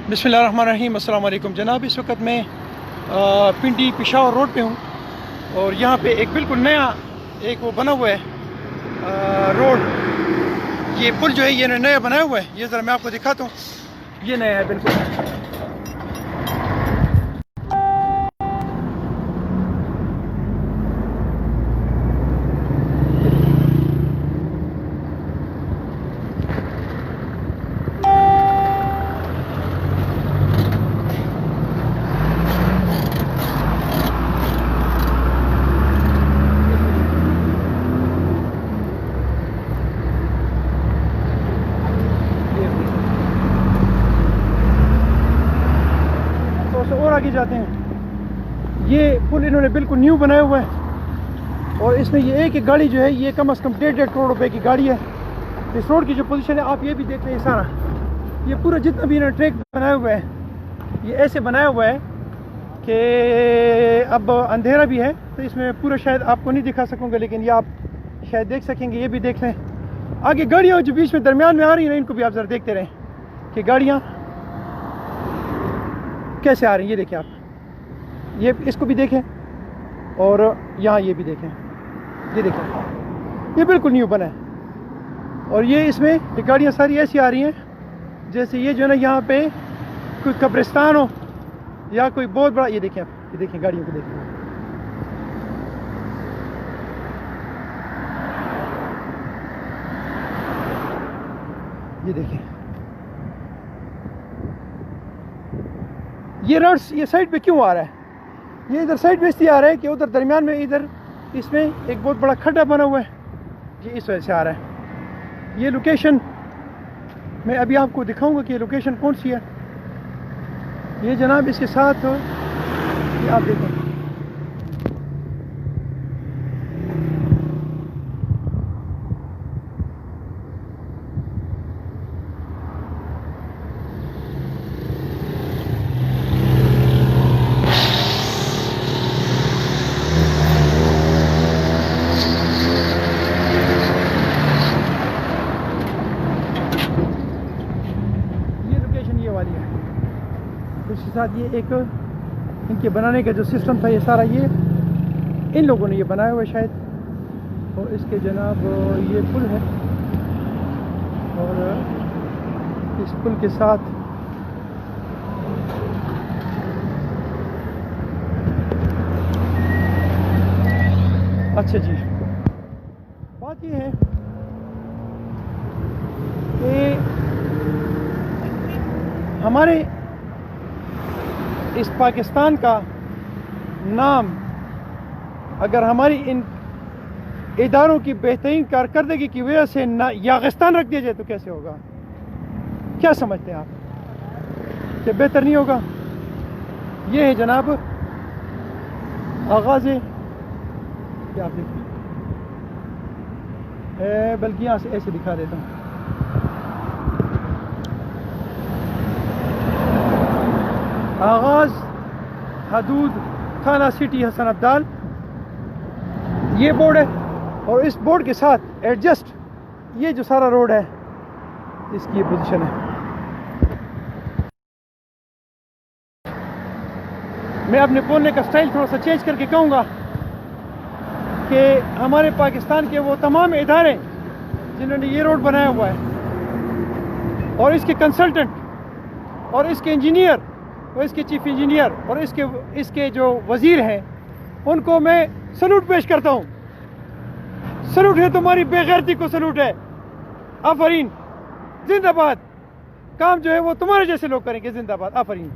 बिस्मिल्लाहिर्रहमानिर्रहीम। अस्सलाम वालेकुम जनाब। इस वक्त मैं पिंडी पेशावर रोड पे हूँ और यहाँ पे एक बिल्कुल नया एक वो बना हुआ है रोड। ये पुल जो है ये नया बनाया हुआ है। ये ज़रा मैं आपको दिखाता हूँ, ये नया है बिल्कुल। और आगे जाते हैं। ये पुल इन्होंने बिल्कुल न्यू बनाया हुआ है और इसमें ये एक गाड़ी जो है ये कम से कम 1.5 करोड़ रुपए की गाड़ी है। इस रोड की जो पोजीशन है आप ये भी देख रहे हैं, सारा ये पूरा जितना भी इन्होंने ट्रैक बनाया हुआ है ये ऐसे बनाया हुआ है कि अब अंधेरा भी है तो इसमें पूरा शायद आपको नहीं दिखा सकूंगा, लेकिन ये आप शायद देख सकेंगे। ये भी देख लें, आगे गाड़ियाँ जो बीच में दरमियान में आ रही हैं इनको भी आप ज़रा देखते रहें कि गाड़ियाँ कैसे आ रही हैं। ये देखें आप, ये इसको भी देखें और यहाँ ये भी देखें। ये देखें, ये बिल्कुल न्यू बना है और ये इसमें गाड़ियाँ सारी ऐसी आ रही हैं जैसे ये जो है ना यहाँ पे कोई कब्रिस्तान हो या कोई बहुत बड़ा। ये देखें आप, ये देखें गाड़ियों को देखें। ये देखें, ये रोड ये साइड पे क्यों आ रहा है? ये इधर साइड पे इसलिए आ रहा है कि उधर दरमियान में इधर इसमें एक बहुत बड़ा खड्डा बना हुआ है, ये इस वजह से आ रहा है। ये लोकेशन मैं अभी आपको दिखाऊंगा कि ये लोकेशन कौन सी है। ये जनाब इसके साथ ये आप देखें, वाली है। उसके साथ ये एक इनके बनाने का जो सिस्टम था ये सारा ये इन लोगों ने ये बनाया हुआ है शायद। और इसके जनाब ये पुल है और इस पुल के साथ अच्छा जी, बात ये है कि हमारे इस पाकिस्तान का नाम अगर हमारी इन इदारों की बेहतरीन कारकर्दगी की वजह से ना यागिस्तान रख दिया जाए तो कैसे होगा? क्या समझते हैं आप कि बेहतर नहीं होगा? ये है जनाब आगाज़, क्या आप देखिए, बल्कि यहाँ से ऐसे दिखा देता हूँ। आगाज़ हदूद थाना सिटी हसन अब्दाल ये बोर्ड है और इस बोर्ड के साथ एडजस्ट ये जो सारा रोड है इसकी ये पोजीशन है। मैं अपने बोलने का स्टाइल थोड़ा सा चेंज करके कहूँगा कि हमारे पाकिस्तान के वो तमाम इदारे जिन्होंने ये रोड बनाया हुआ है और इसके कंसल्टेंट और इसके इंजीनियर और इसके चीफ इंजीनियर और इसके जो वज़ीर हैं उनको मैं सलूट पेश करता हूँ। सलूट है, तुम्हारी बेगैरती को सलूट है। आफरीन, जिंदाबाद। काम जो है वो तुम्हारे जैसे लोग करेंगे। जिंदाबाद, आफरीन।